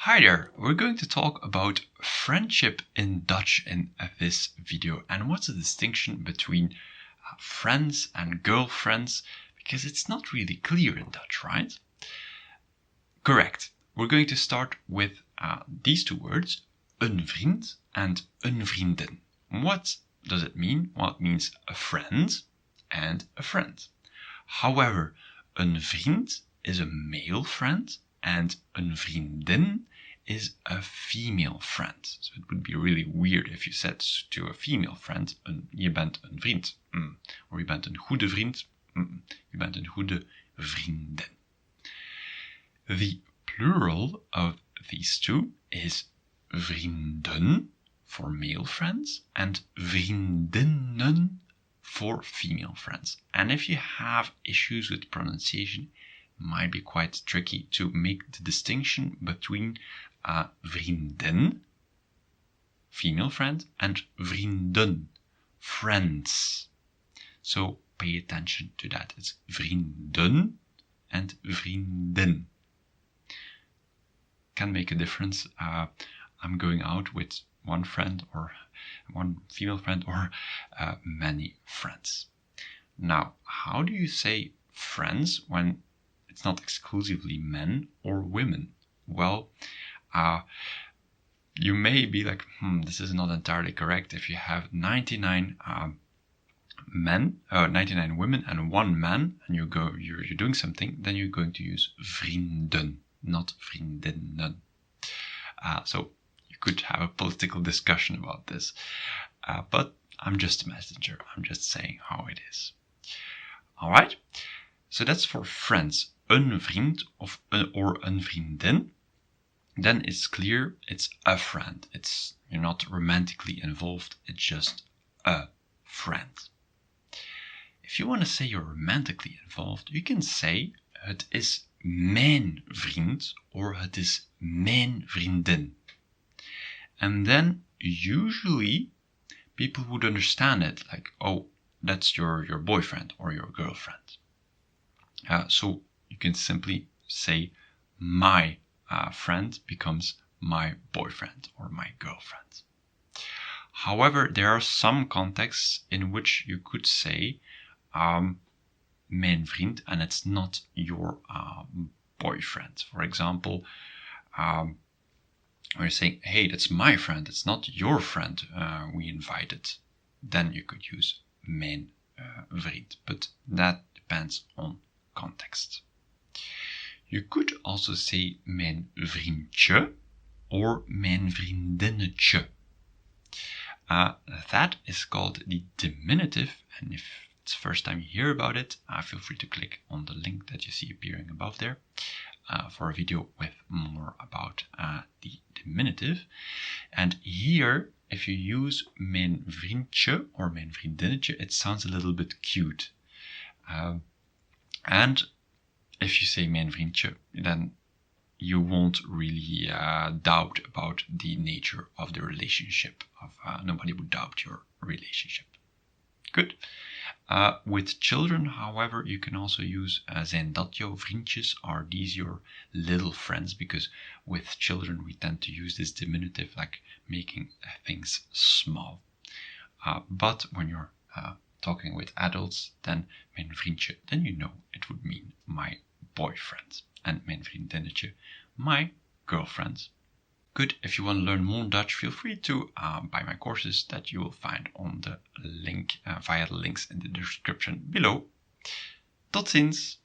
Hi there, we're going to talk about friendship in Dutch in this video and what's the distinction between friends and girlfriends, because it's not really clear in Dutch, right? Correct. We're going to start with these two words, een vriend and een vriendin. What does it mean? Well, it means a friend and a friend. However, een vriend is a male friend and een vriendin is a female friend. So it would be really weird if you said to a female friend, je bent een vriend. Or je bent een goede vriend. Je bent een goede vriendin. The plural of these two is vrienden for male friends and vriendinnen for female friends. And if you have issues with pronunciation, it might be quite tricky to make the distinction between vriendin, female friend, and vrienden, friends. So pay attention to that. It's vrienden and vriendin. Can make a difference. I'm going out with one friend or one female friend or many friends. Now, how do you say friends when it's not exclusively men or women? Well, you may be like, this is not entirely correct. If you have 99 99 women and one man, and you're doing something, then you're going to use vrienden, not vriendinnen. So you could have a political discussion about this, but I'm just a messenger. I'm just saying how it is. All right. So that's for friends. Een vriend or een vriendin. Then it's clear it's a friend. You're not romantically involved. It's just a friend. If you want to say you're romantically involved, you can say het is mijn vriend or het is mijn vriendin. And then usually people would understand it like, oh, that's your boyfriend or your girlfriend. So you can simply say my friend becomes my boyfriend or my girlfriend. However, there are some contexts in which you could say mijn vriend and it's not your boyfriend. For example, when you're saying, hey, that's my friend, it's not your friend we invited, then you could use mijn vriend. But that depends on context. You could also say mijn vriendje or mijn vriendinnetje. That is called the diminutive, and if it's the first time you hear about it, feel free to click on the link that you see appearing above there for a video with more about the diminutive. And here, if you use mijn vriendje or mijn vriendinnetje, it sounds a little bit cute. And if you say mijn vriendje, then you won't really doubt about the nature of the relationship. Nobody would doubt your relationship. Good. With children, however, you can also use zijn dat jouw vriendjes? Are these your little friends? Because with children, we tend to use this diminutive, like making things small. But when you're talking with adults, then mijn vriendje, then you know it would mean my boyfriend. And mijn vriendinnetje, my girlfriend. Good. If you want to learn more Dutch, feel free to buy my courses that you will find on the link via the links in the description below. Tot ziens!